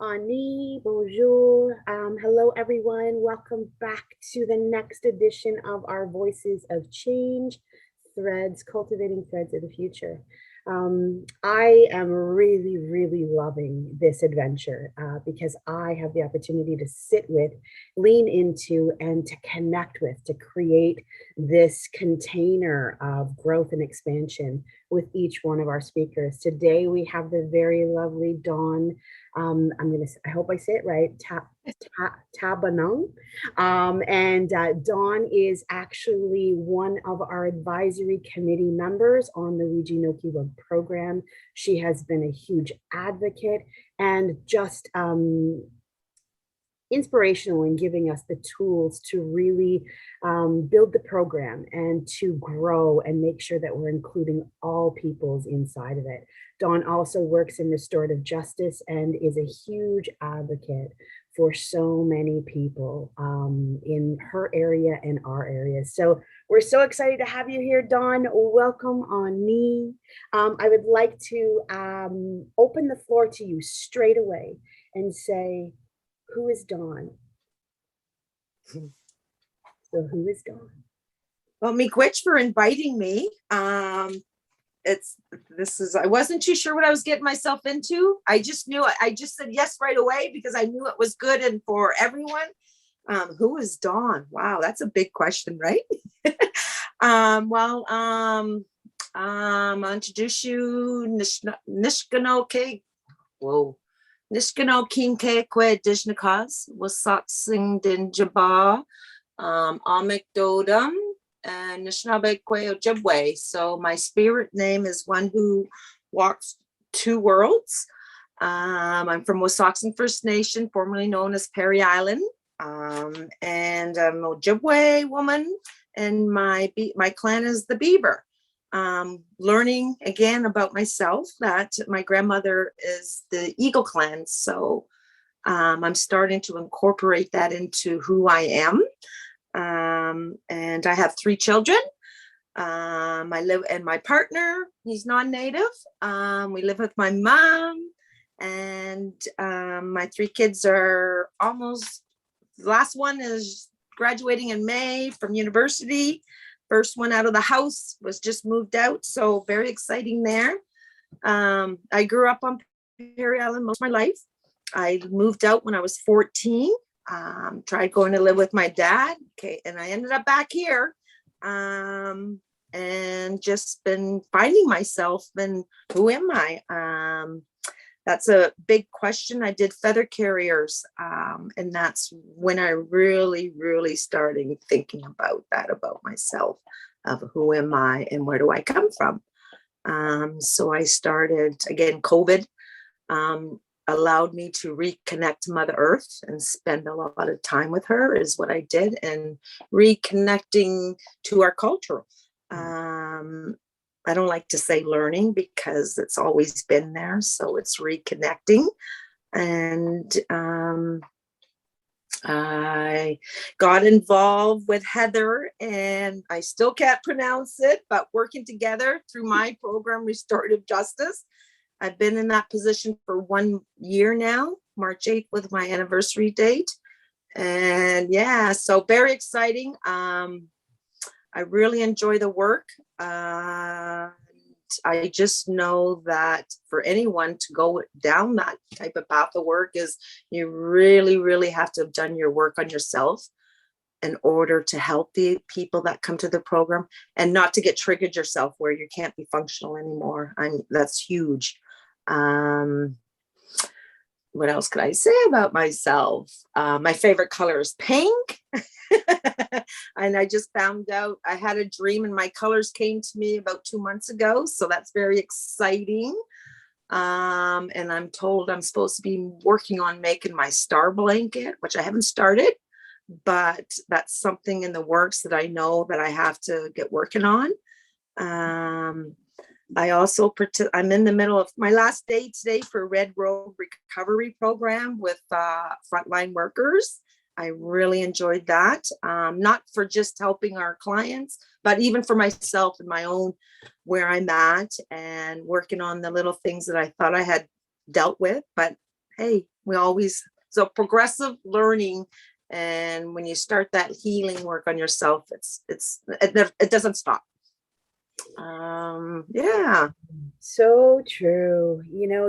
Ani, bonjour. Hello, everyone. Welcome back to the next edition of our Voices of Change Threads, Cultivating Threads of the Future. I am really, really loving this adventure because I have the opportunity to sit with, lean into, and to connect with, to create this container of growth and expansion with each one of our speakers. Today, we have the very lovely Dawn. I hope I say it right, Tabobondung. Dawn is actually one of our advisory committee members on the Wijinoki Web program. She has been a huge advocate and just inspirational in giving us the tools to really build the program and to grow and make sure that we're including all peoples inside of it. Dawn also works in restorative justice and is a huge advocate for so many people in her area and our areas. So we're so excited to have you here, Dawn. Welcome on me. I would like to open the floor to you straight away and say, who is Dawn? So who is Dawn? Well, miigwech for inviting me. I wasn't too sure what I was getting myself into. I just said yes right away because I knew it was good and for everyone. Who is Dawn? Wow, that's a big question, right? I'll introduce you Nishkanoke. Whoa. Nishkano Kinke Kwe Dishnakas was Satsing Din Jaba Amik Dodam and Nishnabe Kwe Ojibwe. So my spirit name is one who walks two worlds. I'm from Wissahickon First Nation, formerly known as Perry Island. And I'm an Ojibwe woman, and my clan is the Beaver. Learning again about myself that my grandmother is the Eagle clan. So I'm starting to incorporate that into who I am. And I have 3 children. I live, and my partner, he's non-native. We live with my mom, and my 3 kids are almost, the last one is graduating in May from university. First one out of the house was just moved out. So very exciting there. I grew up on Perry Island most of my life. I moved out when I was 14. Tried going to live with my dad. Okay, and I ended up back here. And just been finding myself and who am I? That's a big question. I did feather carriers. And that's when I really, really started thinking about that, about myself, of who am I and where do I come from? So I started, again, COVID allowed me to reconnect to Mother Earth and spend a lot of time with her is what I did, and reconnecting to our culture. I don't like to say learning because it's always been there. So it's reconnecting. And I got involved with Heather, and I still can't pronounce it, but working together through my program, Restorative Justice. I've been in that position for 1 year now. March 8th was my anniversary date. And yeah, so very exciting. I really enjoy the work. I just know that for anyone to go down that type of path of work is you really, really have to have done your work on yourself in order to help the people that come to the program, and not to get triggered yourself where you can't be functional anymore. That's huge. What else could I say about myself? My favorite color is pink. And I just found out I had a dream and my colors came to me about 2 months ago. So that's very exciting. And I'm told I'm supposed to be working on making my star blanket, which I haven't started, but that's something in the works that I know that I have to get working on. I'm in the middle of my last day today for Red Road Recovery Program with frontline workers. I really enjoyed that, not for just helping our clients, but even for myself and my own, where I'm at and working on the little things that I thought I had dealt with. But hey, So progressive learning. And when you start that healing work on yourself, it doesn't stop. Yeah. So true. You know,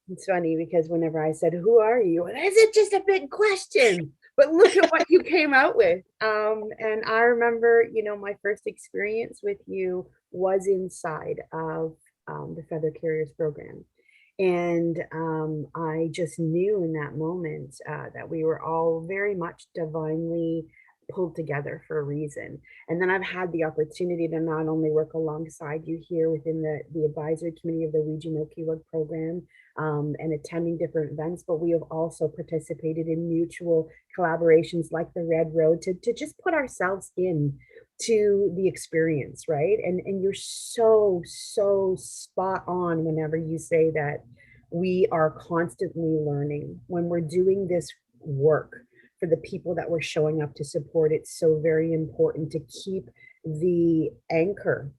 it's funny because whenever I said, "Who are you?" And is it just a big question? But look at what you came out with. And I remember, my first experience with you was inside of the Feather Carriers program. And I just knew in that moment that we were all very much divinely pulled together for a reason. And then I've had the opportunity to not only work alongside you here within the advisory committee of the Ouija Nokiwag program and attending different events, but we have also participated in mutual collaborations like the Red Road to just put ourselves in to the experience, right? And you're so, so spot on whenever you say that we are constantly learning when we're doing this work for the people that we're showing up to support. It's so very important to keep the anchor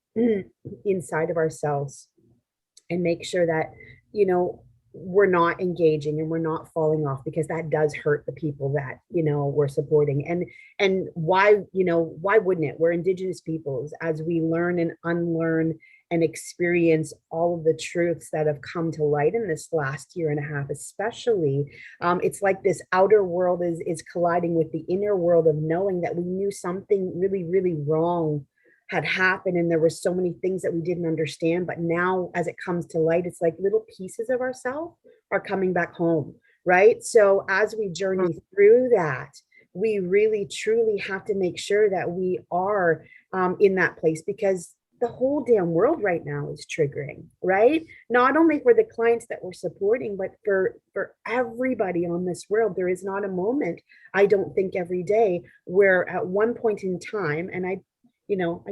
inside of ourselves and make sure that, we're not engaging and we're not falling off, because that does hurt the people that, we're supporting. And why wouldn't it? We're Indigenous peoples. As we learn and unlearn and experience all of the truths that have come to light in this last year and a half, especially, it's like this outer world is colliding with the inner world of knowing that we knew something really, really wrong had happened, and there were so many things that we didn't understand. But now as it comes to light, it's like little pieces of ourselves are coming back home, right? So as we journey through that, we really truly have to make sure that we are in that place, because the whole damn world right now is triggering, right? Not only for the clients that we're supporting, but for everybody on this world. There is not a moment, I don't think, every day where at one point in time, and I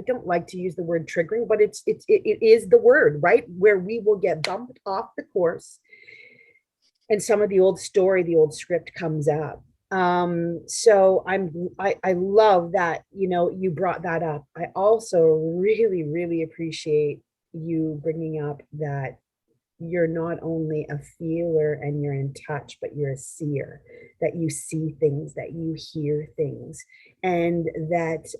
don't like to use the word triggering, but it is the word, right? Where we will get bumped off the course and some of the old story, the old script comes up. So I love that, you brought that up. I also really, really appreciate you bringing up that you're not only a feeler and you're in touch, but you're a seer, that you see things, that you hear things, and that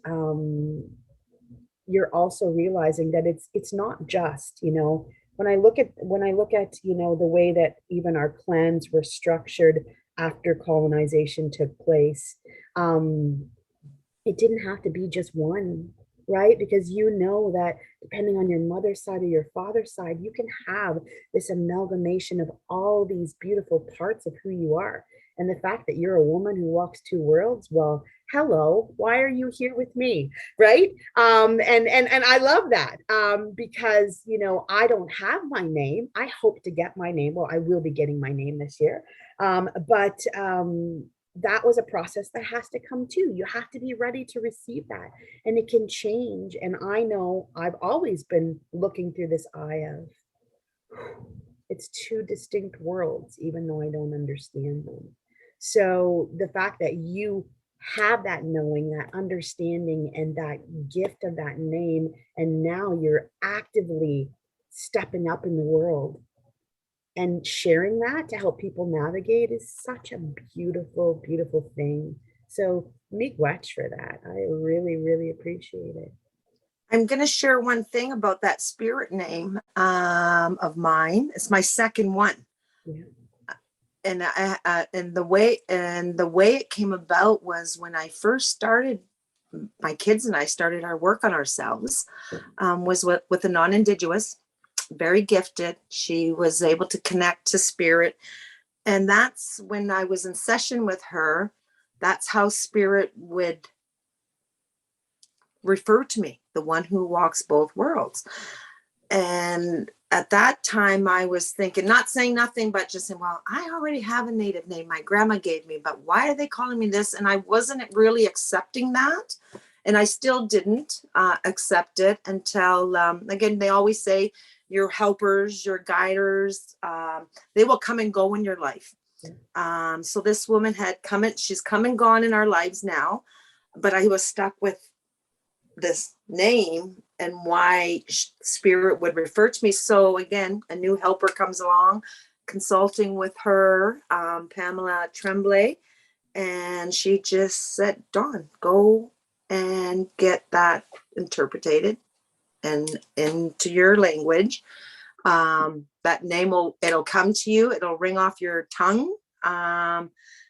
you're also realizing that it's not just, when I look at the way that even our clans were structured after colonization took place, it didn't have to be just one, right? Because that depending on your mother's side or your father's side, you can have this amalgamation of all these beautiful parts of who you are. And the fact that you're a woman who walks two worlds, well, hello, why are you here with me, right? And I love that because I don't have my name. I hope to get my name. Well, I will be getting my name this year, but that was a process that has to come too. You have to be ready to receive that, and it can change. And I know I've always been looking through this eye of, it's two distinct worlds, even though I don't understand them. So the fact that you have that knowing, that understanding, and that gift of that name, and now you're actively stepping up in the world and sharing that to help people navigate is such a beautiful, beautiful thing. So miigwech for that. I really, really appreciate it. I'm going to share one thing about that spirit name of mine. It's my second one. Yeah. And the way it came about was when I first started, my kids and I started our work on ourselves, was with a non-Indigenous, very gifted. She was able to connect to spirit. And that's when I was in session with her. That's how spirit would refer to me, the one who walks both worlds. And at that time I was thinking, not saying nothing, but just saying, well, I already have a native name my grandma gave me, but why are they calling me this? And I wasn't really accepting that. And I still didn't accept it until, again, they always say your helpers, your guiders, they will come and go in your life. So this woman she's come and gone in our lives now, but I was stuck with this name and why spirit would refer to me. So again, a new helper comes along consulting with her, Pamela Tremblay, and she just said, Dawn, go and get that interpreted and into your language. That name it'll come to you, it'll ring off your tongue.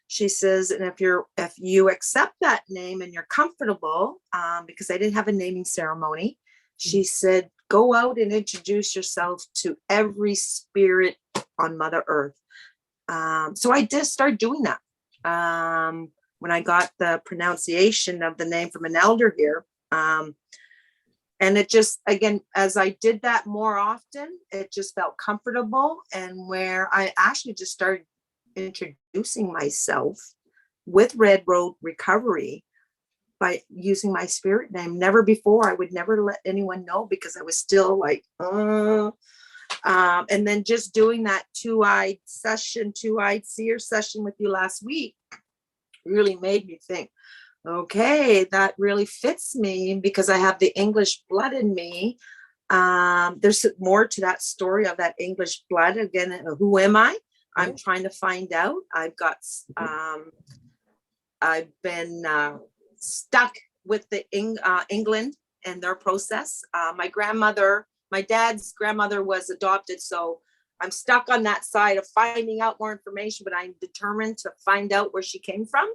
She says, and if you accept that name and you're comfortable, because I didn't have a naming ceremony, she said, go out and introduce yourself to every spirit on Mother Earth. So I did start doing that. When I got the pronunciation of the name from an elder here, and it just, again, as I did that more often, it just felt comfortable. And where I actually just started introducing myself with Red Road Recovery by using my spirit name. Never before, I would never let anyone know because I was still like, and then just doing that two-eyed seer session with you last week really made me think, okay, that really fits me because I have the English blood in me. There's more to that story of that English blood. Again, who am I? I'm trying to find out. I've been stuck with the England and their process. My dad's grandmother was adopted, so I'm stuck on that side of finding out more information, but I'm determined to find out where she came from.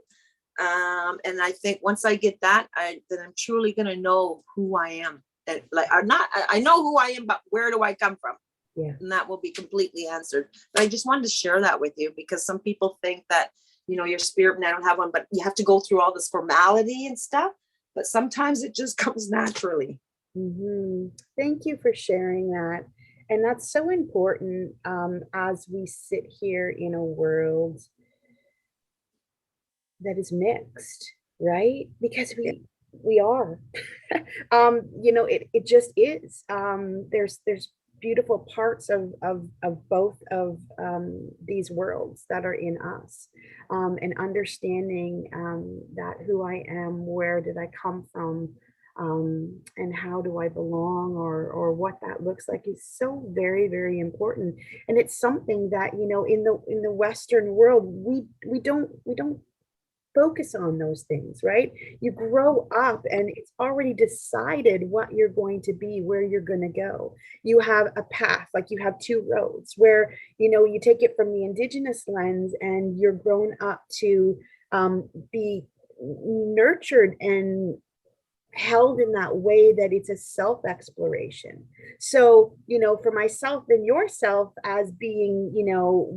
And I think once I get that, then I'm truly going to know who I am. And I know who I am, but where do I come from? Yeah. And that will be completely answered. But I just wanted to share that with you because some people think that, your spirit, and I don't have one, but you have to go through all this formality and stuff. But sometimes it just comes naturally. Mm-hmm. Thank you for sharing that. And that's so important as we sit here in a world that is mixed, right? Because we are. It just is. There's beautiful parts of both of these worlds that are in us, and understanding that who I am, where did I come from, and how do I belong, or what that looks like is so very, very important. And it's something that in the Western world we don't focus on those things, right? You grow up and it's already decided what you're going to be, where you're going to go. You have a path, like you have two roads where, you take it from the Indigenous lens and you're grown up to be nurtured and held in that way that it's a self-exploration. So, for myself and yourself as being,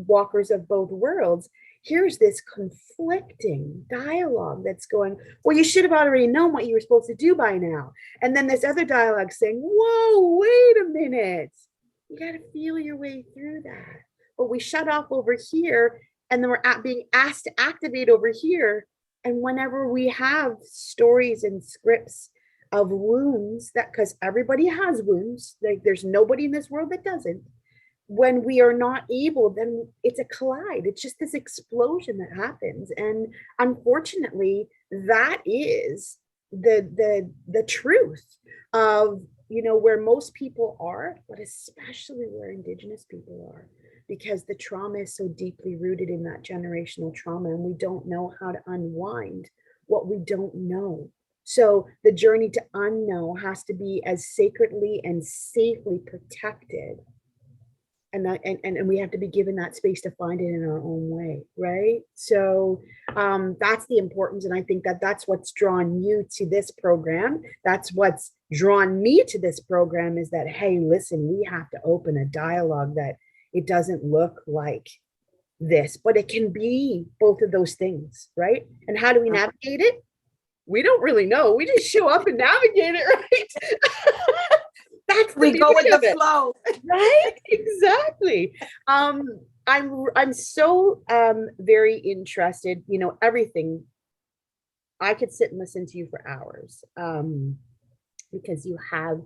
walkers of both worlds, here's this conflicting dialogue that's going, well, you should have already known what you were supposed to do by now. And then this other dialogue saying, whoa, wait a minute. You got to feel your way through that. But we shut off over here, and then we're being asked to activate over here. And whenever we have stories and scripts of wounds, that because everybody has wounds, like there's nobody in this world that doesn't. When we are not able, then it's a collide. It's just this explosion that happens. And unfortunately, that is the truth of where most people are, but especially where Indigenous people are, because the trauma is so deeply rooted in that generational trauma, and we don't know how to unwind what we don't know. So the journey to unknow has to be as sacredly and safely protected, and we have to be given that space to find it in our own way, right? So that's the importance, and I think that's what's drawn you to this program. That's what's drawn me to this program, is that, hey, listen, we have to open a dialogue that it doesn't look like this, but it can be both of those things, right? And how do we navigate it? We don't really know. We just show up and navigate it, right? That's we go with the flow, right? Exactly. I'm so very interested. Everything. I could sit and listen to you for hours, because you have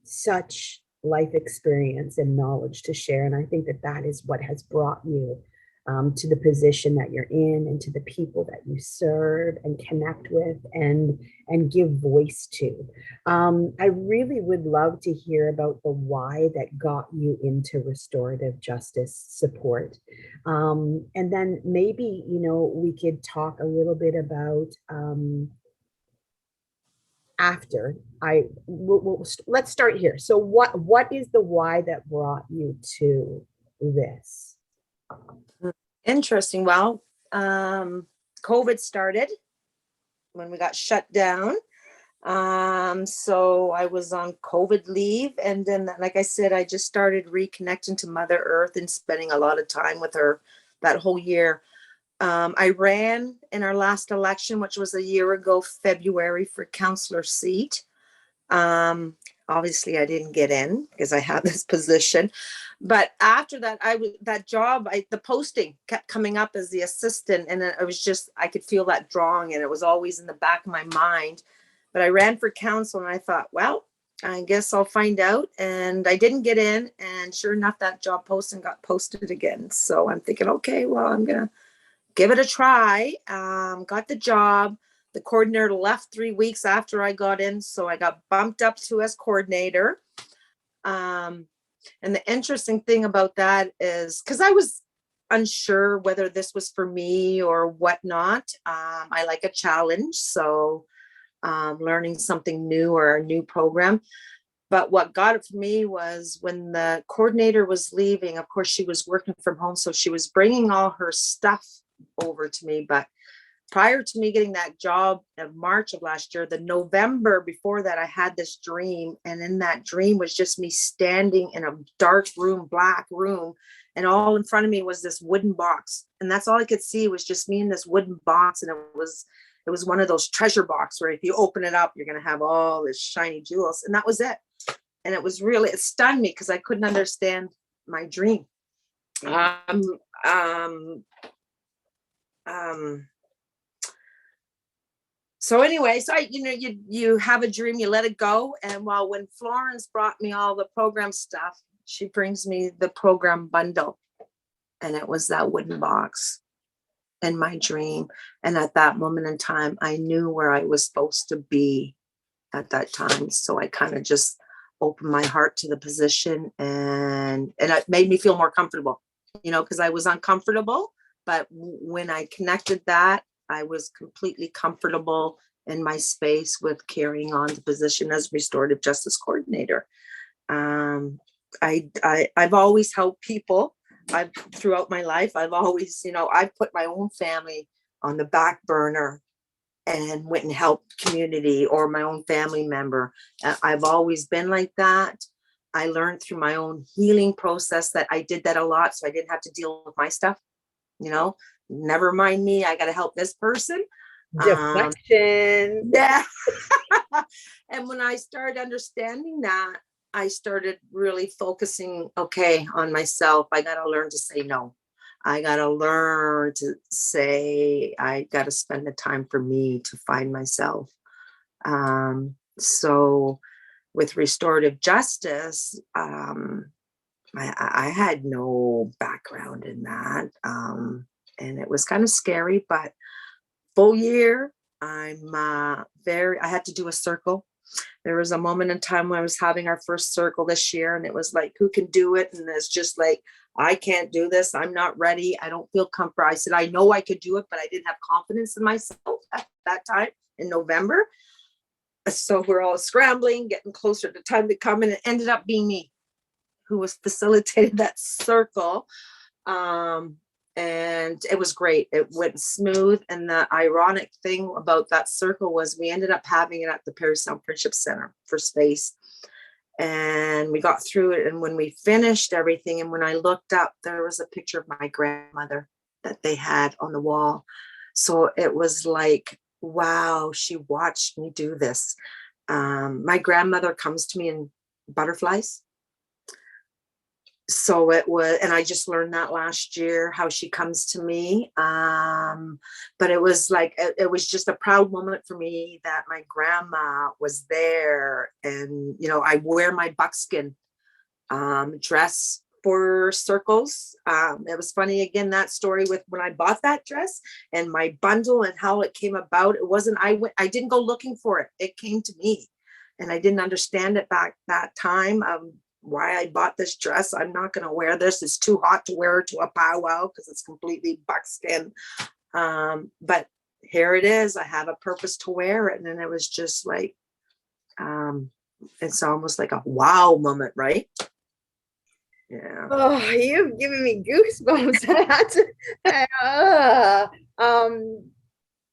such life experience and knowledge to share, and I think that is what has brought you to the position that you're in and to the people that you serve and connect with and give voice to. I really would love to hear about the why that got you into restorative justice support. And then maybe, we could talk a little bit about after let's start here. So what is the why that brought you to this? Interesting. Well, COVID started when we got shut down. So I was on COVID leave. And then, like I said, I just started reconnecting to Mother Earth and spending a lot of time with her that whole year. I ran in our last election, which was a year ago, February, for councillor seat. Obviously I didn't get in because I had this position, but after that, the posting kept coming up as the assistant, and it was just, I could feel that drawing, and it was always in the back of my mind. But I ran for council, and I thought, well, I guess I'll find out. And I didn't get in, and sure enough, that job posting got posted again. So I'm thinking, okay, well, I'm gonna give it a try. Got the job. The coordinator left 3 weeks after I got in, so I got bumped up to as coordinator. And the interesting thing about that is, because I was unsure whether this was for me or whatnot. I like a challenge, so learning something new or a new program. But what got it for me was when the coordinator was leaving. Of course, she was working from home, so she was bringing all her stuff over to me. But prior to me getting that job in March of last year, the November before that, I had this dream. And in that dream was just me standing in a dark room, black room. And all in front of me was this wooden box. And that's all I could see was just me in this wooden box. And it was one of those treasure boxes where if you open it up, you're going to have all this shiny jewels. And that was it. And it stunned me because I couldn't understand my dream. So anyways, you have a dream, you let it go. And when Florence brought me all the program stuff, she brings me the program bundle. And it was that wooden box in my dream. And at that moment in time, I knew where I was supposed to be at that time. So I kind of just opened my heart to the position, and it made me feel more comfortable, because I was uncomfortable. But when I connected that, I was completely comfortable in my space with carrying on the position as restorative justice coordinator. I've always helped people. Throughout my life, I've always, I've put my own family on the back burner and went and helped community or my own family member. I've always been like that. I learned through my own healing process that I did that a lot, so I didn't have to deal with my stuff. Never mind me, I got to help this person. Deflection. Yeah. And when I started understanding that, I started really focusing, on myself. I got to learn to say no. I got to learn to say, I got to spend the time for me to find myself. So with restorative justice, I had no background in that. And it was kind of scary, but full year, I had to do a circle. There was a moment in time when I was having our first circle this year, and it was like, who can do it? And it's just like, I can't do this. I'm not ready. I don't feel comfortable. I said, I know I could do it, but I didn't have confidence in myself at that time in November. So we're all scrambling, getting closer to time to come. And it ended up being me who was facilitated that circle. And it was great. It went smooth. And the ironic thing about that circle was we ended up having it at the Perry Sound Friendship Center for space. And we got through it. And when we finished everything, and when I looked up, there was a picture of my grandmother that they had on the wall. So it was like, wow, she watched me do this. My grandmother comes to me in butterflies. So it was, and I just learned that last year, how she comes to me. But it was like, it was just a proud moment for me that my grandma was there. And, I wear my buckskin dress for circles. It was funny again, that story with when I bought that dress and my bundle and how it came about. It wasn't, I didn't go looking for it. It came to me, and I didn't understand it back that time. Why I bought this dress. I'm not going to wear this. It's too hot to wear to a powwow because it's completely buckskin. But here it is. I have a purpose to wear it. And then it was just like, it's almost like a wow moment, right? Yeah. Oh, you've given me goosebumps. I had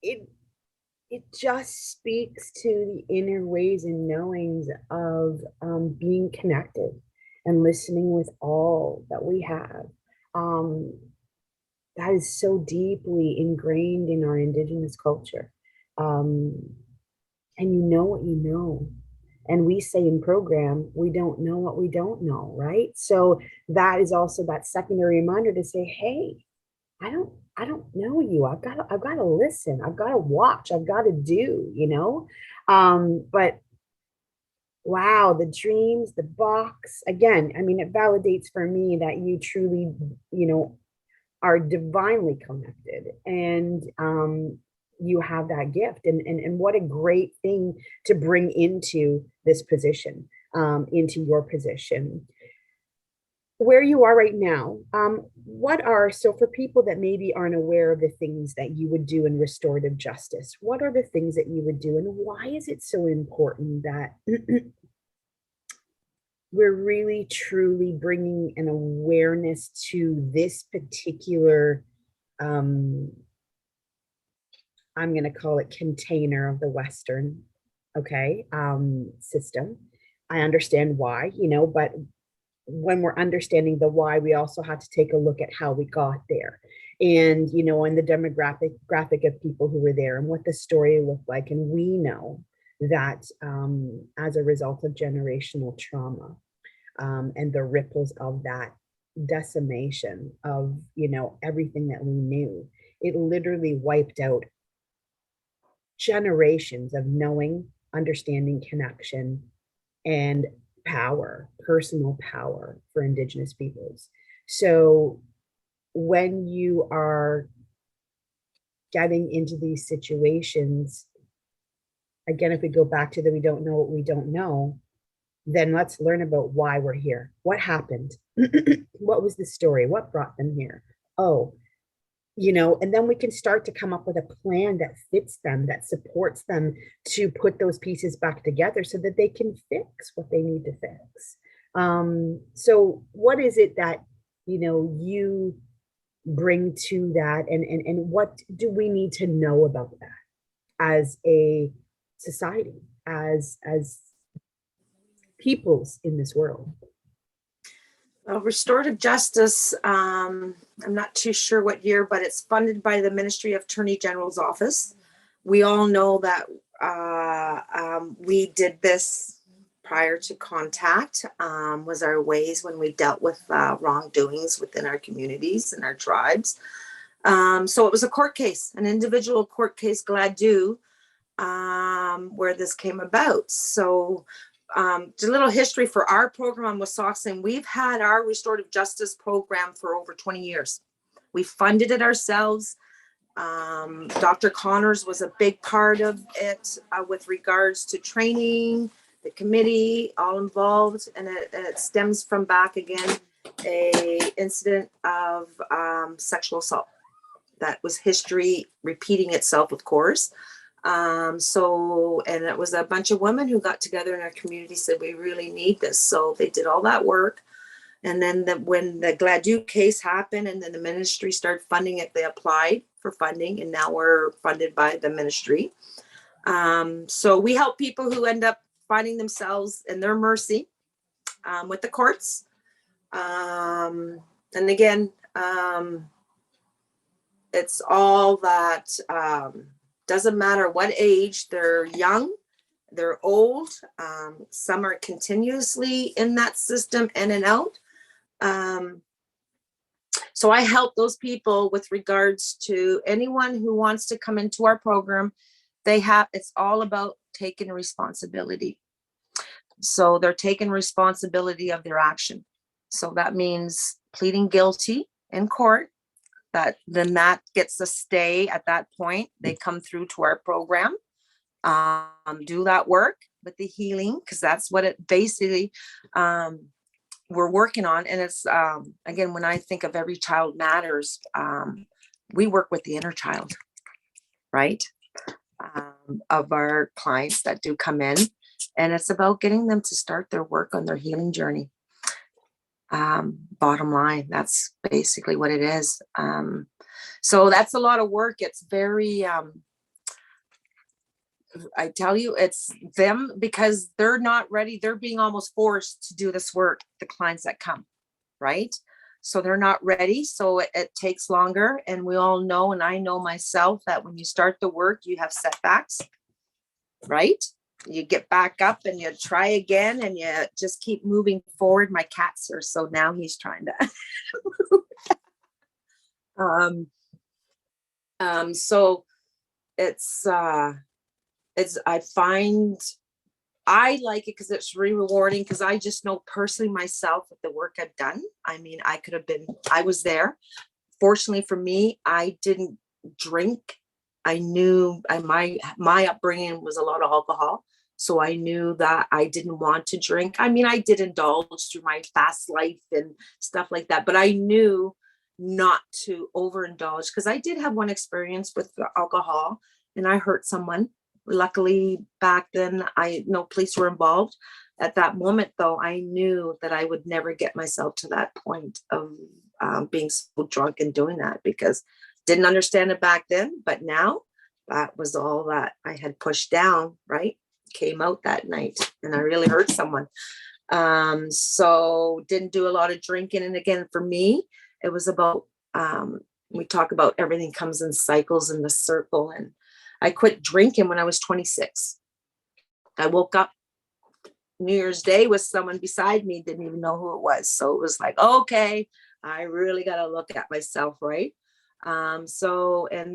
it it just speaks to the inner ways and knowings of being connected and listening with all that we have. Um, that is so deeply ingrained in our Indigenous culture. Um, and you know what you know. And we say in program, we don't know what we don't know, right? So that is also that secondary reminder to say, hey, I don't know you. I've got to listen. I've got to watch. I've got to do, you know? But wow, the dreams, the box, again, I mean, it validates for me that you truly, you know, are divinely connected, and you have that gift, and what a great thing to bring into this position, into your position where you are right now. What are, so for people that maybe aren't aware of the things that you would do in restorative justice, what are the things that you would do, and why is it so important that we're really truly bringing an awareness to this particular, I'm going to call it container of the Western, okay, system. I understand why, you know, but when we're understanding the why, we also have to take a look at how we got there, and, you know, and the graphic of people who were there and what the story looked like. And we know that as a result of generational trauma, and the ripples of that decimation of, you know, everything that we knew, it literally wiped out generations of knowing, understanding, connection, and power, personal power for Indigenous peoples. So when you are getting into these situations, again, if we go back to the we don't know what we don't know, then let's learn about why we're here. What happened? What was the story? What brought them here? Oh, you know, and then we can start to come up with a plan that fits them, that supports them to put those pieces back together so that they can fix what they need to fix. So what is it that, you know, you bring to that, and what do we need to know about that as a society, as peoples in this world? Restorative Justice, I'm not too sure what year, but it's funded by the Ministry of Attorney General's office. We all know that we did this prior to contact, was our ways when we dealt with wrongdoings within our communities and our tribes. So it was a court case, an individual court case, Gladue, where this came about. So just a little history for our program on moccasin. We've had our restorative justice program for over 20 years. We funded it ourselves. Dr. Connors was a big part of it with regards to training, the committee, all involved, and it stems from back again a incident of sexual assault. That was history repeating itself, of course. So, and it was a bunch of women who got together in our community, said, we really need this. So they did all that work. And then when the Gladue case happened and then the ministry started funding it, they applied for funding, and now we're funded by the ministry. So we help people who end up finding themselves in their mercy with the courts. And again, it's all that, doesn't matter what age, they're young, they're old, some are continuously in that system in and out. So I help those people with regards to anyone who wants to come into our program. It's all about taking responsibility. So they're taking responsibility of their action. So that means pleading guilty in court. That gets a stay at that point. They come through to our program, do that work with the healing, because that's what it basically we're working on. And it's again, when I think of Every Child Matters, we work with the inner child, right? Of our clients that do come in, and it's about getting them to start their work on their healing journey. Bottom line, that's basically what it is. So that's a lot of work. It's very I tell you, it's them, because they're not ready. They're being almost forced to do this work, the clients that come, right? So they're not ready. So it takes longer. And we all know, and I know myself, that when you start the work, you have setbacks, right? You get back up and you try again, and you just keep moving forward. My cat's here, so now he's trying to so it's I find I like it because it's rewarding, because I just know personally myself with the work I've done. I mean, I was there. Fortunately for me, I didn't drink. I knew my upbringing was a lot of alcohol. So I knew that I didn't want to drink. I mean, I did indulge through my fast life and stuff like that, but I knew not to overindulge, because I did have one experience with the alcohol and I hurt someone. Luckily, back then, no police were involved. At that moment, though, I knew that I would never get myself to that point of being so drunk and doing that, because didn't understand it back then. But now, that was all that I had pushed down, right? Came out that night, and I really hurt someone. So didn't do a lot of drinking. And again, for me, it was about, we talk about everything comes in cycles in the circle. And I quit drinking when I was 26. I woke up New Year's Day with someone beside me, didn't even know who it was. So it was like, okay, I really got to look at myself, right? And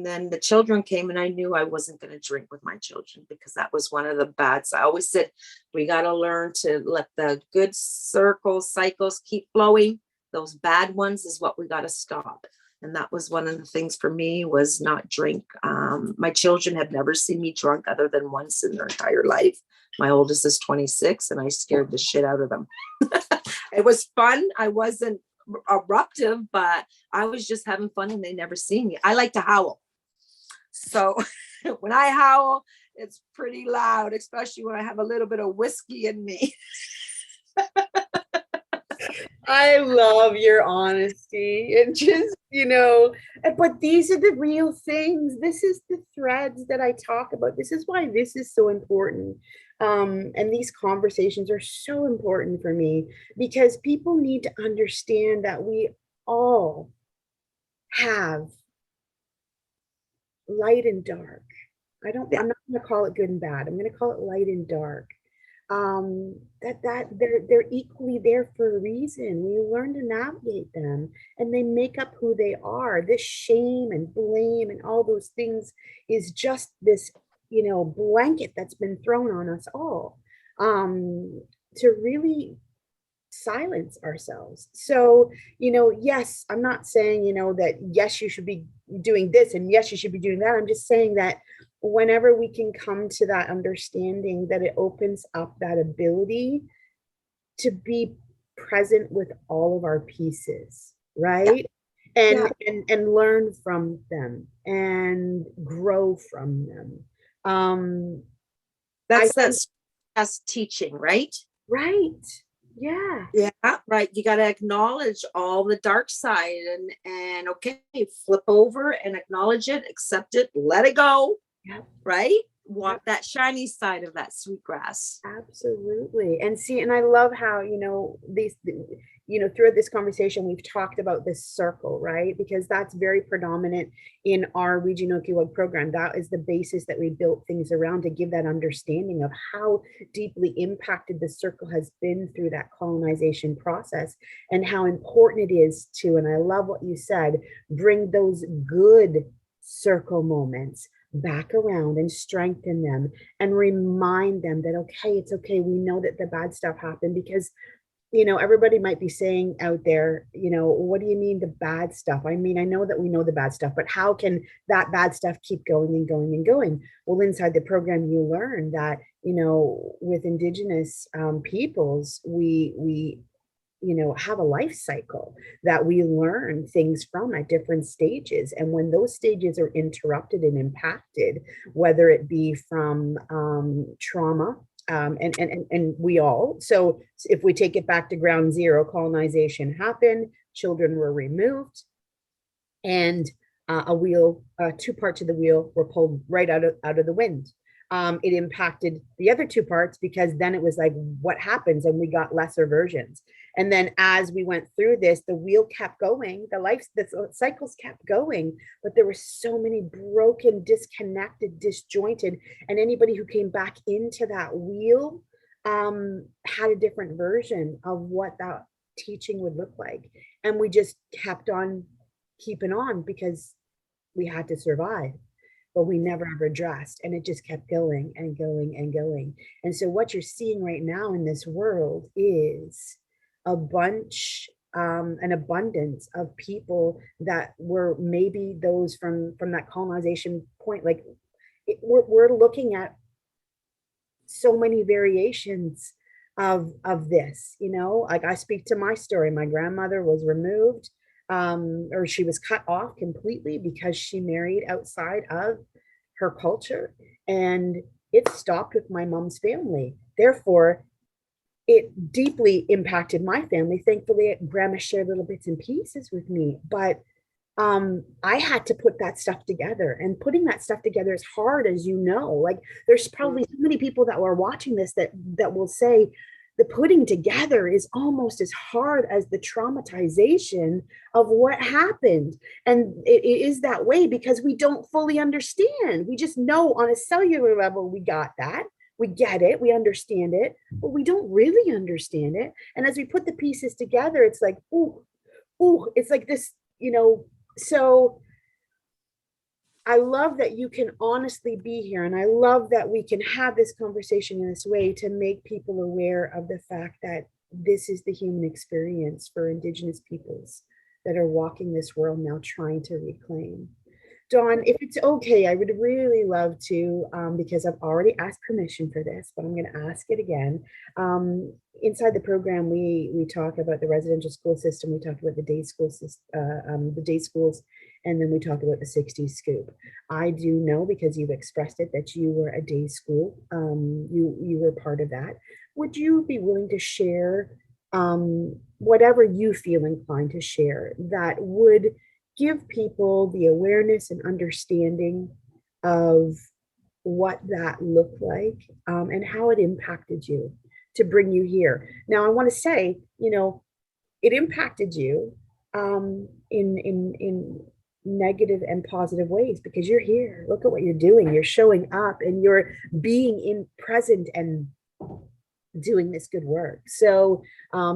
then the children came, and I knew I wasn't going to drink with my children, because that was one of the bads. I always said, we got to learn to let the good cycles keep flowing. Those bad ones is what we got to stop. And that was one of the things for me, was not drink. My children have never seen me drunk other than once in their entire life. My oldest is 26, and I scared the shit out of them. It was fun. I wasn't eruptive, but I was just having fun, and they never seen me. I like to howl. So when I howl, it's pretty loud, especially when I have a little bit of whiskey in me. I love your honesty, and just, but these are the real things. This is the threads that I talk about. This is why this is so important. And these conversations are so important for me, because people need to understand that we all have light and dark. I'm not going to call it good and bad. I'm going to call it light and dark. That they're equally there for a reason. We learn to navigate them, and they make up who they are. This shame and blame and all those things is just this, blanket that's been thrown on us all, to really silence ourselves. So, yes, I'm not saying, that yes, you should be doing this and yes, you should be doing that. I'm just saying that whenever we can come to that understanding, that it opens up that ability to be present with all of our pieces, right? Yeah. And learn from them and grow from them. That's teaching, right? Right. Yeah. Yeah, right. You got to acknowledge all the dark side, and okay, flip over and acknowledge it, accept it, let it go. Yep. Right? Walk that shiny side of that sweet grass. Absolutely. And see, and I love how, throughout this conversation, we've talked about this circle, right? Because that's very predominant in our regional keyword program. That is the basis that we built things around, to give that understanding of how deeply impacted the circle has been through that colonization process, and how important it is to, and I love what you said, bring those good circle moments back around and strengthen them, and remind them that, okay, it's okay. We know that the bad stuff happened, because everybody might be saying out there, what do you mean the bad stuff? I mean, I know that we know the bad stuff, but how can that bad stuff keep going and going and going? Well, inside the program, you learn that, with Indigenous peoples, we have a life cycle that we learn things from at different stages. And when those stages are interrupted and impacted, whether it be from trauma, and we all, so if we take it back to ground zero, colonization happened, children were removed, and two parts of the wheel were pulled right out of the wind. It impacted the other two parts because then it was like, what happens? And we got lesser versions. And then as we went through this, the wheel kept going, the cycles kept going, but there were so many broken, disconnected, disjointed, and anybody who came back into that wheel had a different version of what that teaching would look like. And we just kept on keeping on because we had to survive, but we never ever addressed, and it just kept going and going and going. And so what you're seeing right now in this world is an abundance of people that were maybe those from that colonization point. Like we're looking at so many variations of this, like I speak to my story. My grandmother was removed, or she was cut off completely because she married outside of her culture, and it stopped with my mom's family. Therefore, it deeply impacted my family. Thankfully, grandma shared little bits and pieces with me, but I had to put that stuff together, and putting that stuff together is hard, as like there's probably so many people that are watching this that will say the putting together is almost as hard as the traumatization of what happened. And it is that way because we don't fully understand. We just know on a cellular level, we got that. We get it, we understand it, but we don't really understand it. And as we put the pieces together, it's like, ooh, it's like this, so I love that you can honestly be here. And I love that we can have this conversation in this way to make people aware of the fact that this is the human experience for Indigenous peoples that are walking this world now trying to reclaim. Dawn, if it's okay, I would really love to, because I've already asked permission for this, but I'm going to ask it again. Inside the program, we talk about the residential school system. We talk about the day school the day schools, and then we talk about the 60s scoop. I do know, because you've expressed it, that you were a day school. You were part of that. Would you be willing to share whatever you feel inclined to share that would give people the awareness and understanding of what that looked like, and how it impacted you to bring you here? Now, I want to say, it impacted you in negative and positive ways, because you're here. Look at what you're doing. You're showing up and you're being in present and doing this good work. So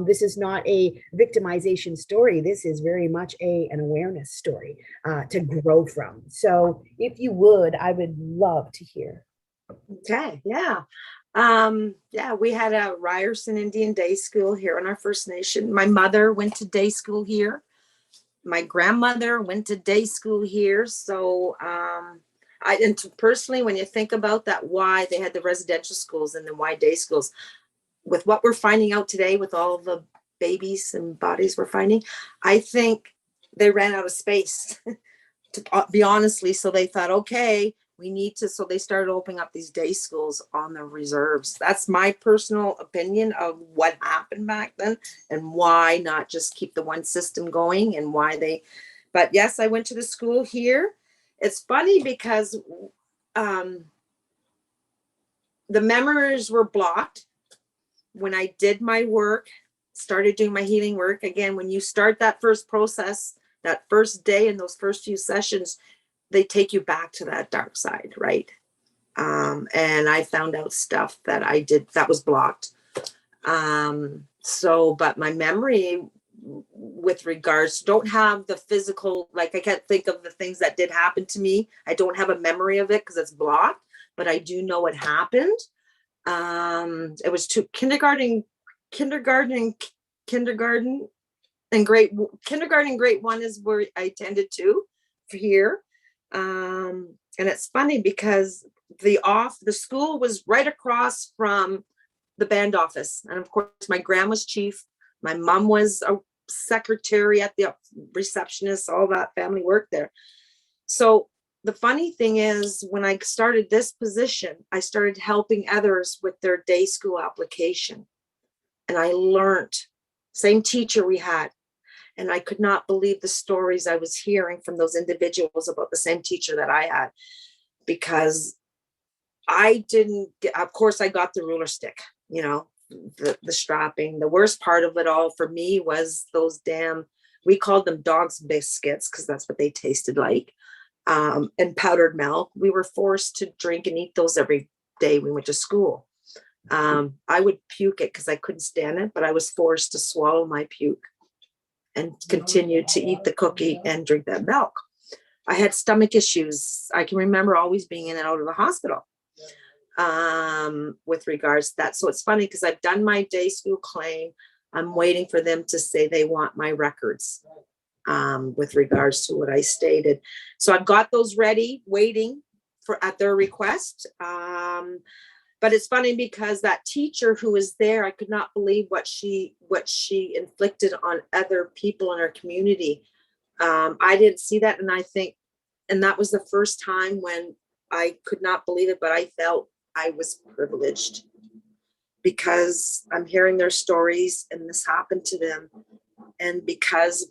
this is not a victimization story. This is very much an awareness story to grow from. So if you would, I would love to hear. Okay, yeah. Yeah, we had a Ryerson Indian day school here in our First Nation. My mother went to day school here. My grandmother went to day school here. So personally, when you think about that, why they had the residential schools and then why day schools, with what we're finding out today, with all the babies and bodies we're finding, I think they ran out of space, to be honestly. So they thought, okay, we need to, so they started opening up these day schools on the reserves. That's my personal opinion of what happened back then and why not just keep the one system going, and why but yes, I went to the school here. It's funny because the memories were blocked when I did my work, started doing my healing work. Again, when you start that first process, that first day and those first few sessions, they take you back to that dark side, right? And I found out stuff that I did that was blocked. But my memory with regards, don't have the physical, like I can't think of the things that did happen to me. I don't have a memory of it because it's blocked, but I do know it happened. It was kindergarten kindergarten kindergarten and grade 1 is where I attended to for here. And it's funny because the school was right across from the band office. And of course, my grandma's chief, my mom was a secretary at the receptionist, all that family work there. So the funny thing is, when I started this position, I started helping others with their day school application. And I learned, same teacher we had. And I could not believe the stories I was hearing from those individuals about the same teacher that I had, because I didn't get, of course, I got the ruler stick, you know, the strapping. The worst part of it all for me was those damn, we called them dog's biscuits because that's what they tasted like, and powdered milk. We were forced to drink and eat those every day we went to school. I would puke it because I couldn't stand it, but I was forced to swallow my puke and continue to eat the cookie and drink that milk. I had stomach issues. I can remember always being in and out of the hospital with regards to that. So it's funny because I've done my day school claim. I'm waiting for them to say they want my records with regards to what I stated. So I've got those ready, waiting for at their request. But it's funny because that teacher who was there, I could not believe what she inflicted on other people in our community. I didn't see that. And I think, and that was the first time when I could not believe it, but I felt I was privileged because I'm hearing their stories and this happened to them. And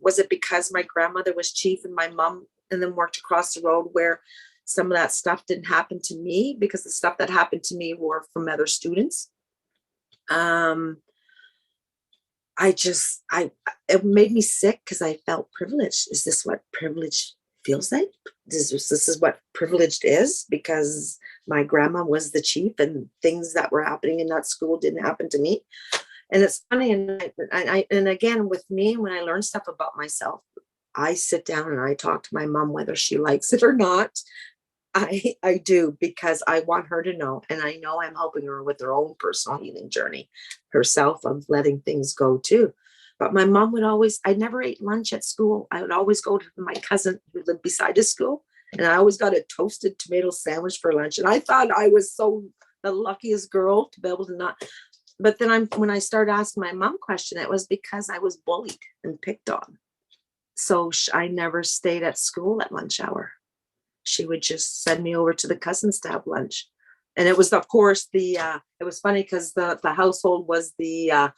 was it because my grandmother was chief and my mom and then worked across the road where some of that stuff didn't happen to me, because the stuff that happened to me were from other students. It made me sick because I felt privileged. Is this what privilege feels like? This is what privileged is, because my grandma was the chief and things that were happening in that school didn't happen to me. And it's funny. And again, with me, when I learn stuff about myself, I sit down and I talk to my mom, whether she likes it or not. I do, because I want her to know, and I know I'm helping her with her own personal healing journey herself of letting things go too. But my mom would always, I never ate lunch at school. I would always go to my cousin who lived beside the school, and I always got a toasted tomato sandwich for lunch. And I thought I was so the luckiest girl to be able to not. But then when I started asking my mom question, it was because I was bullied and picked on. So I never stayed at school at lunch hour. She would just send me over to the cousins to have lunch. And it was, of course, it was funny because the household was the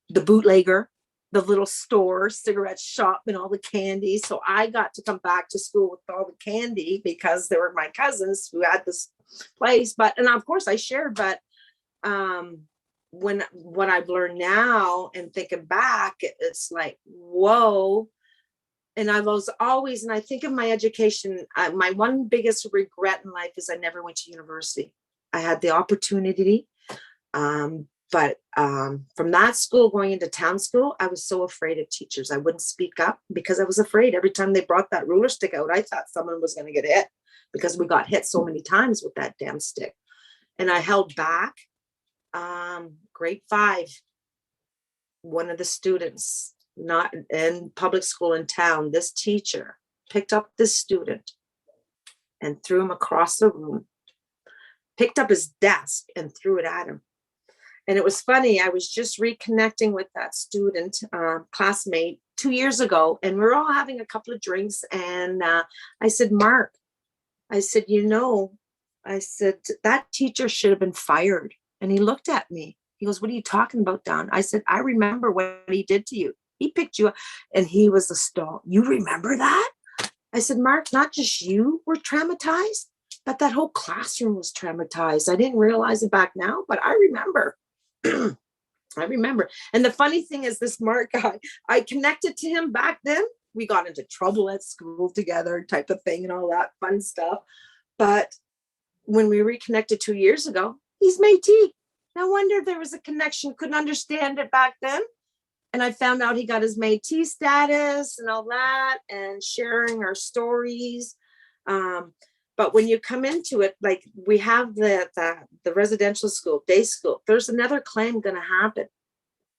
bootlegger, the little store, cigarette shop, and all the candy. So I got to come back to school with all the candy because they were my cousins who had this place. And of course I shared, but what I've learned now and thinking back, it's like, whoa. And I was always, and I think of my education, my one biggest regret in life is I never went to university. I had the opportunity, but from that school going into town school, I was so afraid of teachers. I wouldn't speak up because I was afraid. Every time they brought that ruler stick out, I thought someone was going to get hit, because we got hit so many times with that damn stick. And I held back. Grade 5, one of the students, not in public school in town, this teacher picked up this student and threw him across the room, picked up his desk and threw it at him. And it was funny. I was just reconnecting with that student, classmate 2 years ago, and we were all having a couple of drinks. And I said, Mark, I said, that teacher should have been fired. And he looked at me. He goes, what are you talking about, Don? I said, I remember what he did to you. He picked you up and he was a stall. You remember that? I said, Mark, not just you were traumatized, but that whole classroom was traumatized. I didn't realize it back now, but I remember. I remember. And the funny thing is, this Mark guy, I connected to him back then. We got into trouble at school together, type of thing, and all that fun stuff. But when we reconnected 2 years ago, he's Métis. No wonder there was a connection. Couldn't understand it back then. And I found out he got his Métis status and all that, and sharing our stories. But when you come into it, like we have the residential school, day school, there's another claim going to happen.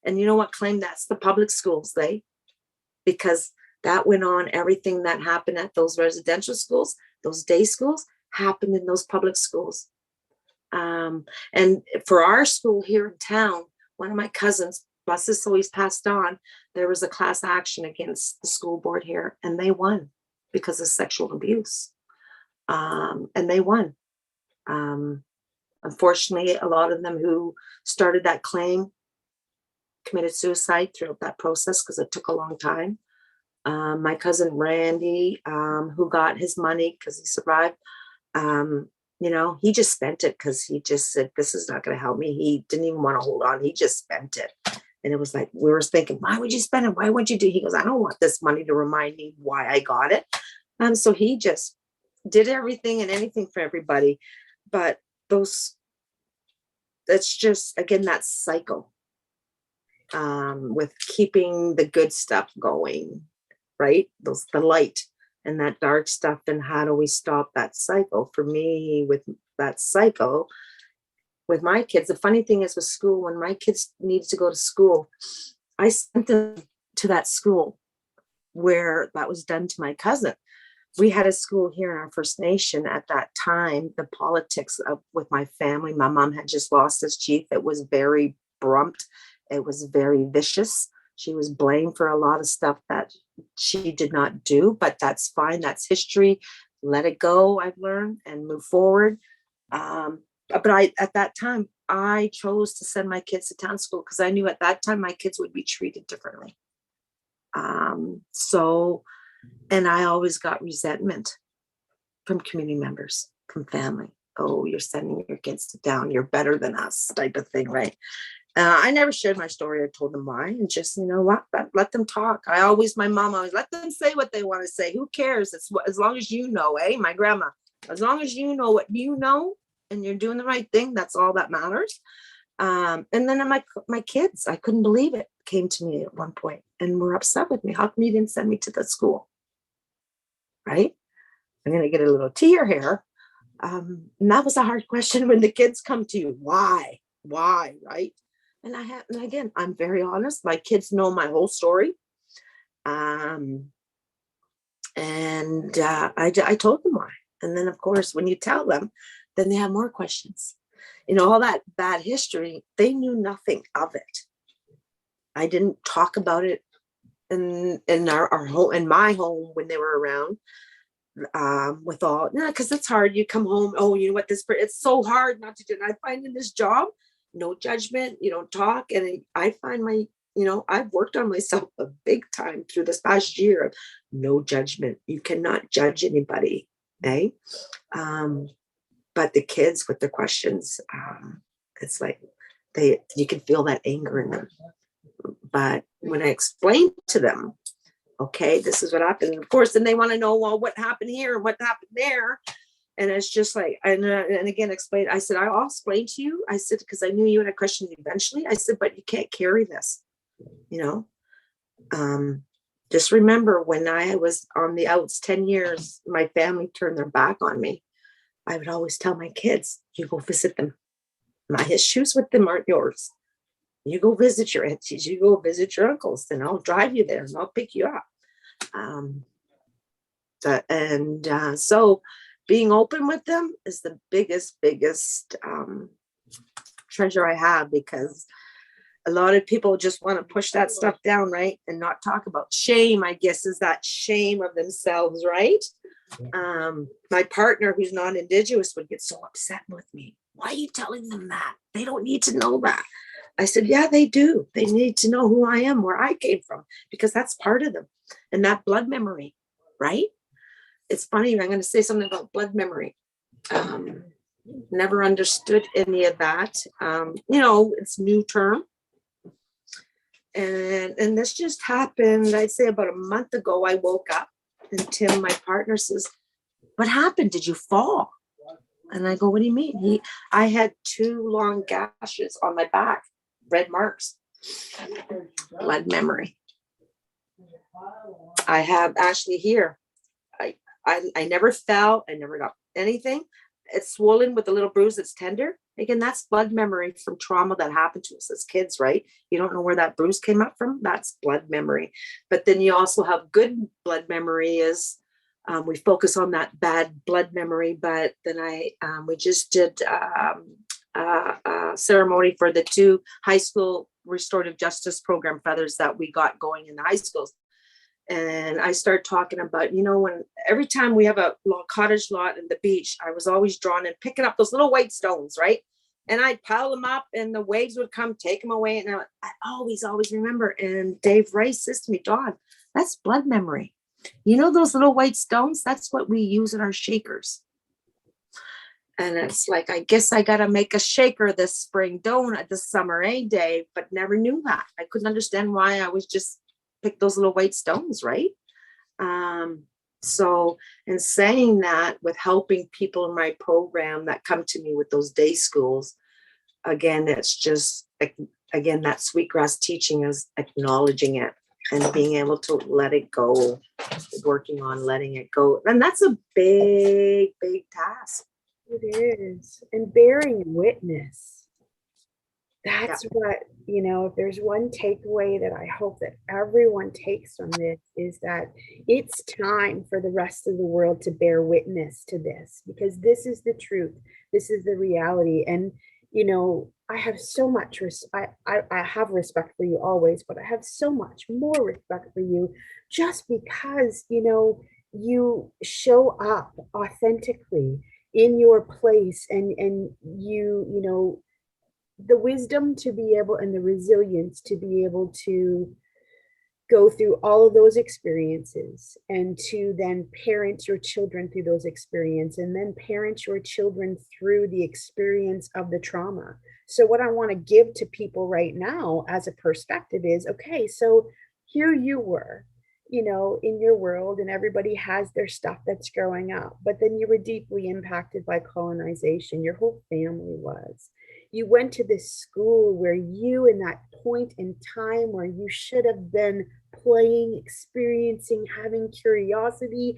And you know what claim? That's the public schools, because that went on. Everything that happened at those residential schools, those day schools, happened in those public schools. And for our school here in town, one of my cousins, buses always passed on, there was a class action against the school board here, and they won because of sexual abuse. And they won. Unfortunately, a lot of them who started that claim committed suicide throughout that process because it took a long time. My cousin Randy, who got his money because he survived, he just spent it because he just said, this is not going to help me. He didn't even want to hold on. He just spent it. And it was like, we were thinking, why would you spend it? Why would you do? He goes, I don't want this money to remind me why I got it. So he just did everything and anything for everybody. But that's just, again, that cycle with keeping the good stuff going, right? The light and that dark stuff. And how do we stop that cycle? For me, with that cycle, with my kids, the funny thing is with school, when my kids needed to go to school, I sent them to that school where that was done to my cousin. We had a school here in our First Nation at that time. The politics with my family, my mom had just lost his chief. It was very abrupt. It was very vicious. She was blamed for a lot of stuff that she did not do, but that's fine. That's history. Let it go, I've learned, and move forward. But at that time, I chose to send my kids to town school because I knew at that time my kids would be treated differently. And I always got resentment from community members, from family. Oh, you're sending your kids to town. You're better than us, type of thing, right? I never shared my story. I told them why, and just, let them talk. My mom always let them say what they want to say. Who cares? It's as long as you know, my grandma, as long as you know what you know and you're doing the right thing, that's all that matters. And then my kids, I couldn't believe it, came to me at one point and were upset with me. How come you didn't send me to the school? Right? I'm going to get a little tear here. And that was a hard question when the kids come to you. Why? Right? And again, I'm very honest. My kids know my whole story. I told them why. And then, of course, when you tell them, then they have more questions. All that bad history, they knew nothing of it. I didn't talk about it in our home, in my home, when they were around. Because it's hard. You come home, you know what, it's so hard not to do. And I find in this job, no judgment, you don't talk. And I find I've worked on myself a big time through this past year of no judgment. You cannot judge anybody, but the kids with the questions, it's like you can feel that anger in them. But when I explain to them, okay, this is what happened. And of course, then they want to know, well, what happened here and what happened there. And it's just like, and again, explain. I said, I'll explain to you. I said, because I knew you had a question eventually. I said, but you can't carry this, just remember when I was on the outs 10 years, my family turned their back on me. I would always tell my kids, you go visit them. My issues with them aren't yours. You go visit your aunties, you go visit your uncles, and I'll drive you there and I'll pick you up. So being open with them is the biggest treasure I have, because a lot of people just want to push that stuff down, right? And not talk about shame, I guess, is that shame of themselves, right? My partner, who's not Indigenous, would get so upset with me. Why are you telling them that? They don't need to know that. I said, yeah, they do. They need to know who I am, where I came from, because that's part of them. And that blood memory, right? It's funny, I'm going to say something about blood memory. Never understood any of that. It's a new term. And this just happened, I'd say about a month ago. I woke up and Tim, my partner, says, what happened? Did you fall? And I go, what do you mean? I had 2 long gashes on my back, red marks, blood memory. I have actually here, I never fell. I never got anything. It's swollen with a little bruise. It's tender. Again, that's blood memory from trauma that happened to us as kids, right? You don't know where that bruise came up from. That's blood memory. But then you also have good blood memory is we focus on that bad blood memory. But then we just did a ceremony for the 2 high school restorative justice program feathers that we got going in the high schools. And I started talking about, when every time we have a cottage lot in the beach, I was always drawn and picking up those little white stones, right? And I'd pile them up and the waves would come, take them away. And I always remember. And Dave Rice says to me, Dawn, that's blood memory. Those little white stones, that's what we use in our shakers. And it's like, I guess I got to make a shaker this spring, this summer, Dave? But never knew that. I couldn't understand why I was just pick those little white stones, right? So in saying that, with helping people in my program that come to me with those day schools, again, it's just, again, that sweetgrass teaching is acknowledging it and being able to let it go, working on letting it go. And that's a big, big task. It is. And bearing witness. That's what, if there's one takeaway that I hope that everyone takes from this is that it's time for the rest of the world to bear witness to this, because this is the truth. This is the reality. And, I have so much, I have respect for you always, but I have so much more respect for you just because, you show up authentically in your place and the wisdom to be able and the resilience to be able to go through all of those experiences and to then parent your children through those experiences and then parent your children through the experience of the trauma. So what I want to give to people right now as a perspective is, okay, so here you were, in your world, and everybody has their stuff that's growing up, but then you were deeply impacted by colonization. Your whole family was. You went to this school where you, in that point in time where you should have been playing, experiencing, having curiosity,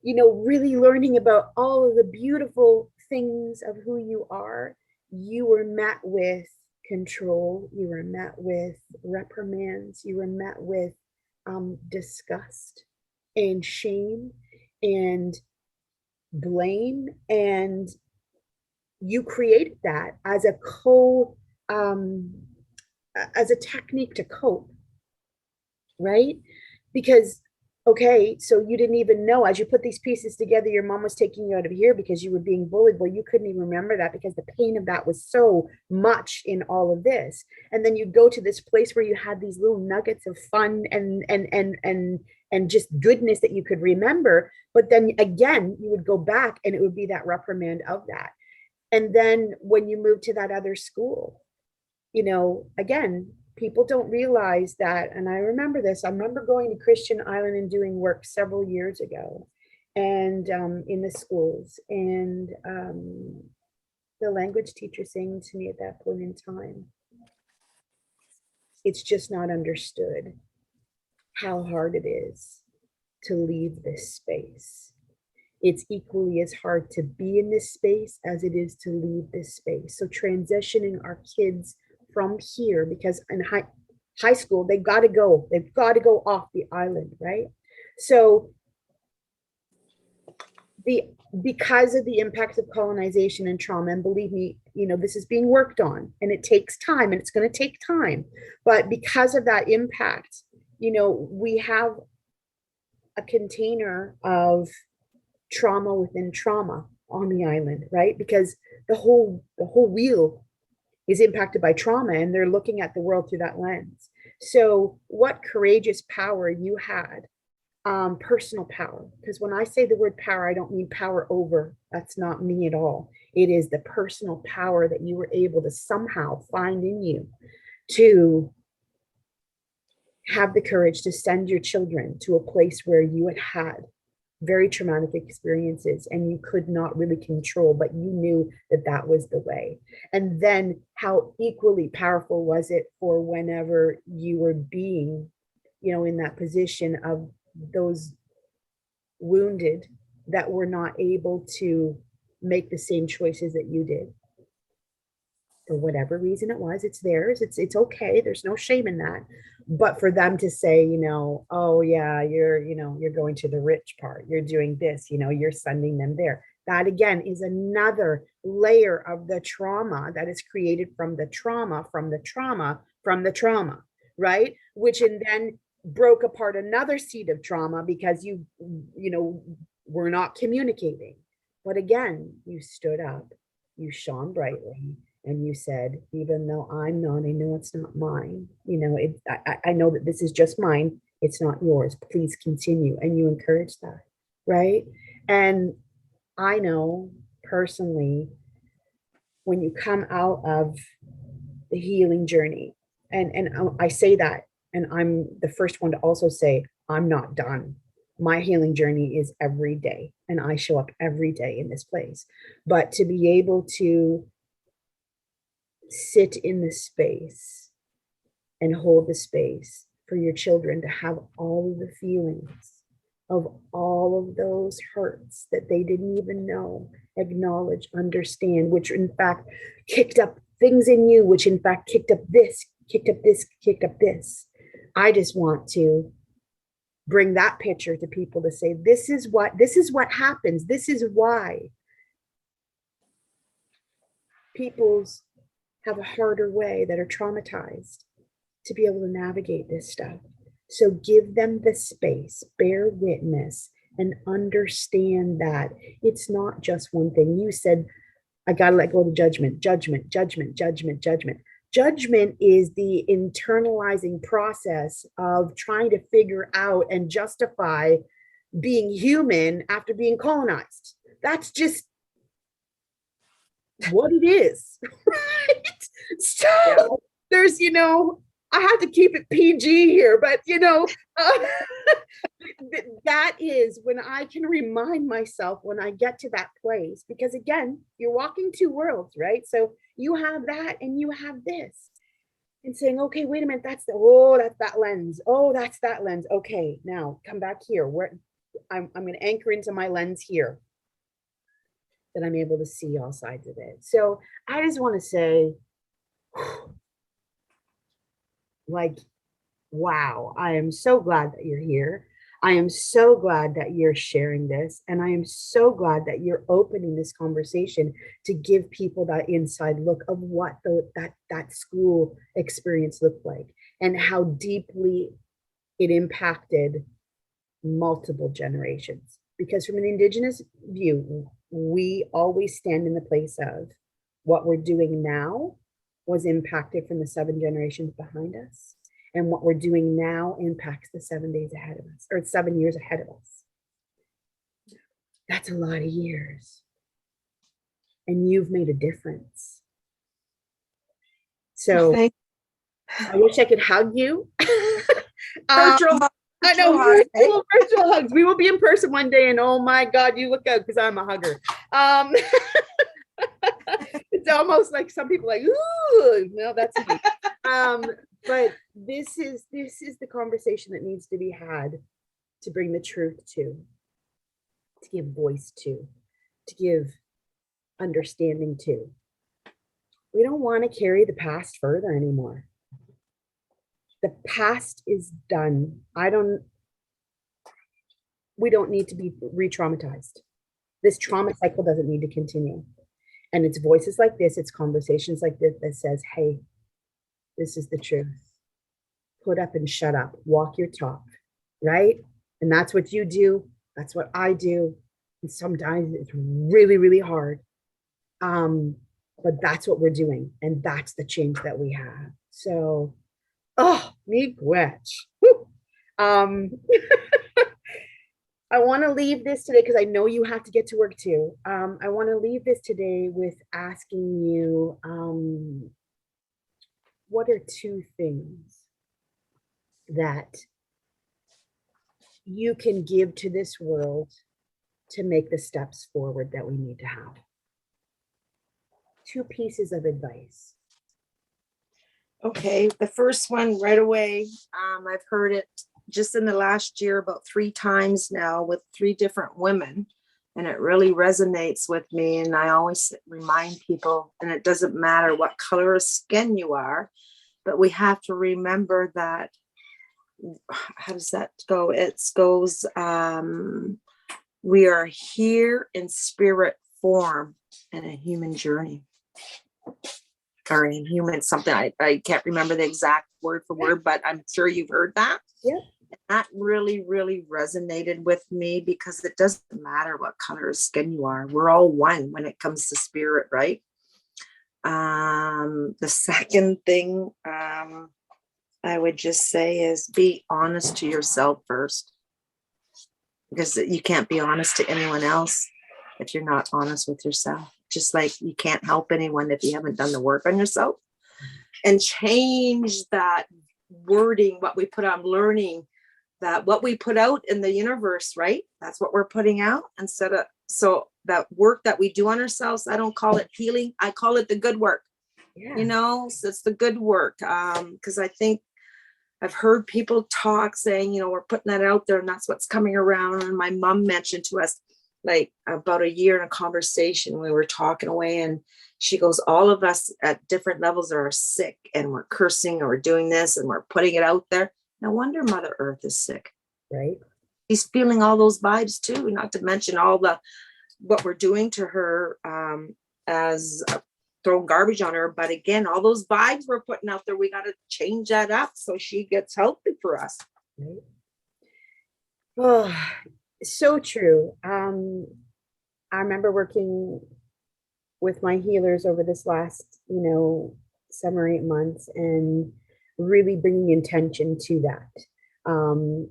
really learning about all of the beautiful things of who you are, you were met with control, you were met with reprimands, you were met with disgust and shame and blame, and you created that as as a technique to cope, right? Because, okay, so you didn't even know, as you put these pieces together, your mom was taking you out of here because you were being bullied. Well, you couldn't even remember that because the pain of that was so much in all of this. And then you go to this place where you had these little nuggets of fun and just goodness that you could remember. But then again, you would go back and it would be that reprimand of that. And then when you move to that other school, again, people don't realize that. And I remember this. I remember going to Christian Island and doing work several years ago and in the schools. And the language teacher saying to me at that point in time, it's just not understood how hard it is to leave this space. It's equally as hard to be in this space as it is to leave this space. So transitioning our kids from here, because in high school, they've got to go off the island, right? So because of the impacts of colonization and trauma, and believe me, this is being worked on and it takes time and it's going to take time. But because of that impact, we have a container of trauma within trauma on the island, right? Because the whole wheel is impacted by trauma and they're looking at the world through that lens. So what courageous power you had, personal power, because when I say the word power, I don't mean power over. That's not me at all. It is the personal power that you were able to somehow find in you to have the courage to send your children to a place where you had very traumatic experiences and you could not really control, but you knew that that was the way. And then how equally powerful was it for whenever you were being, in that position of those wounded that were not able to make the same choices that you did. for whatever reason it was. It's theirs. It's okay. There's no shame in that. But for them to say, oh yeah, you're going to the rich part. You're doing this, you're sending them there. That again is another layer of the trauma that is created from the trauma, from the trauma, from the trauma, right? Which and then broke apart another seed of trauma because were not communicating. But again, you stood up, you shone brightly, and you said, even though I'm not, I know it's not mine. I know that this is just mine. It's not yours. Please continue. And you encourage that, right? And I know personally, when you come out of the healing journey, and I say that, and I'm the first one to also say, I'm not done. My healing journey is every day, and I show up every day in this place. But to be able to sit in the space and hold the space for your children to have all of the feelings of all of those hurts that they didn't even know, acknowledge, understand, which in fact kicked up things in you, which in fact kicked up this, kicked up this, kicked up this. I just want to bring that picture to people to say, this is what happens. This is why people's have a harder way, that are traumatized, to be able to navigate this stuff. So give them the space, bear witness, and understand that it's not just one thing. You said, I got to let go of the judgment. Judgment is the internalizing process of trying to figure out and justify being human after being colonized. That's just what it is, right? So there's, I have to keep it PG here, but that is when I can remind myself when I get to that place, because again, you're walking two worlds, right? So you have that and you have this, and saying, okay, wait a minute, that's that lens. Oh, that's that lens. Okay, now come back here. Where I'm going to anchor into my lens here, that I'm able to see all sides of it. So I just want to say, like, wow, I am so glad that you're here. I am so glad that you're sharing this. And I am so glad that you're opening this conversation to give people that inside look of what that school experience looked like and how deeply it impacted multiple generations. Because from an Indigenous view, we always stand in the place of what we're doing now was impacted from the 7 generations behind us. And what we're doing now impacts the 7 days ahead of us, or 7 years ahead of us. That's a lot of years. And you've made a difference. So I wish I could hug you. Virtual I know, virtual hugs. We will be in person one day, and oh my God, you look out, because I'm a hugger. It's almost like some people like, ooh, no, that's me. But this is the conversation that needs to be had, to bring the truth to give voice to give understanding to. We don't want to carry the past further anymore. The past is done. We don't need to be re-traumatized. This trauma cycle doesn't need to continue. And it's voices like this, it's conversations like this that says, hey, this is the truth. Put up and shut up. Walk your talk, right? And that's what you do. That's what I do. And sometimes it's really, really hard. But that's what we're doing. And that's the change that we have. So, miigwech. I want to leave this today, because I know you have to get to work too. I want to leave this today with asking you, what are 2 things that you can give to this world to make the steps forward that we need to have? 2 pieces of advice. Okay, the first one right away, I've heard it just in the last year about 3 times now with 3 different women. And it really resonates with me. And I always remind people, and it doesn't matter what color of skin you are, but we have to remember that, how does that go? It goes, we are here in spirit form in a human journey. Or in human something. I can't remember the exact word for word, but I'm sure you've heard that. Yeah. That really, really resonated with me, because it doesn't matter what color of skin you are. We're all one when it comes to spirit, right? The second thing I would just say is be honest to yourself first, because you can't be honest to anyone else if you're not honest with yourself. Just like you can't help anyone if you haven't done the work on yourself. And change that wording, what we put on learning, that what we put out in the universe, right? That's what we're putting out. Instead of, so that work that we do on ourselves, I don't call it healing. I call it the good work. Yeah. You know, so it's the good work. Because I think I've heard people talk saying, you know, we're putting that out there and that's what's coming around. And my mom mentioned to us, like about a year in a conversation, we were talking away, and she goes, all of us at different levels are sick, and we're cursing, and we're doing this, and we're putting it out there. No wonder Mother Earth is sick. Right. She's feeling all those vibes too, not to mention all the what we're doing to her as throwing garbage on her. But again, all those vibes we're putting out there, we got to change that up so she gets healthy for us. Right. Oh, so true. I remember working with my healers over this last, 7 or 8 months, and really bringing intention to that.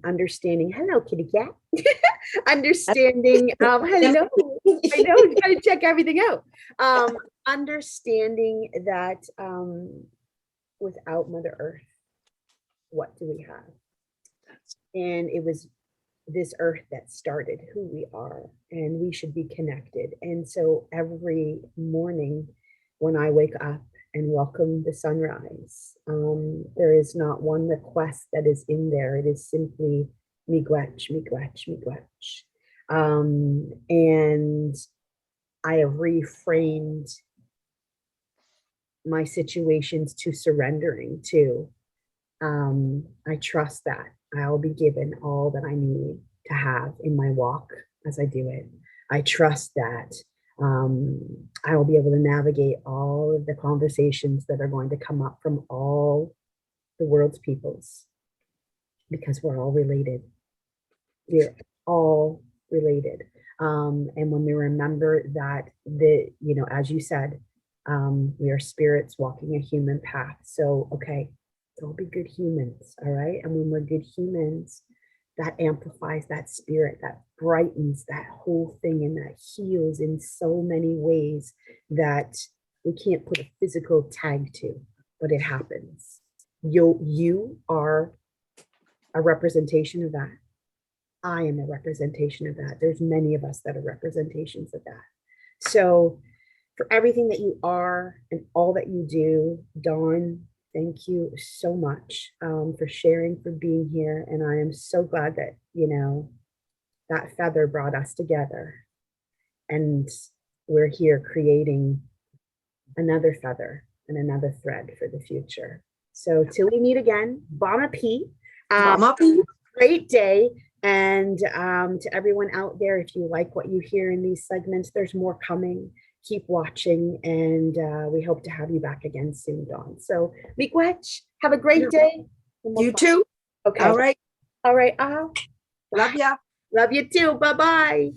Understanding, hello, kitty cat. Understanding, hello. I know you gotta check everything out. Understanding that without Mother Earth, what do we have? And it was this earth that started who we are, and we should be connected. And so every morning when I wake up and welcome the sunrise, there is not one request that is in there. It is simply miigwech, miigwech, miigwech. And I have reframed my situations to surrendering to. I trust that I'll be given all that I need to have in my walk as I do it. I trust that I will be able to navigate all of the conversations that are going to come up from all the world's peoples, because we're all related. We're all related. And when we remember that, as you said, we are spirits walking a human path. So, okay, don't be good humans, all right? And when we're good humans, that amplifies that spirit, that brightens that whole thing, and that heals in so many ways that we can't put a physical tag to, but it happens. You are a representation of that. I am a representation of that. There's many of us that are representations of that. So for everything that you are and all that you do, Dawn, thank you so much for sharing, for being here. And I am so glad that, that feather brought us together. And we're here creating another feather and another thread for the future. So till we meet again, Bon appetit. Great day. And to everyone out there, if you like what you hear in these segments, there's more coming. Keep watching, and we hope to have you back again soon, Dawn. So, miigwech, have a great day. You too. Okay. All right. All right. Love ya. Love you too. Bye-bye.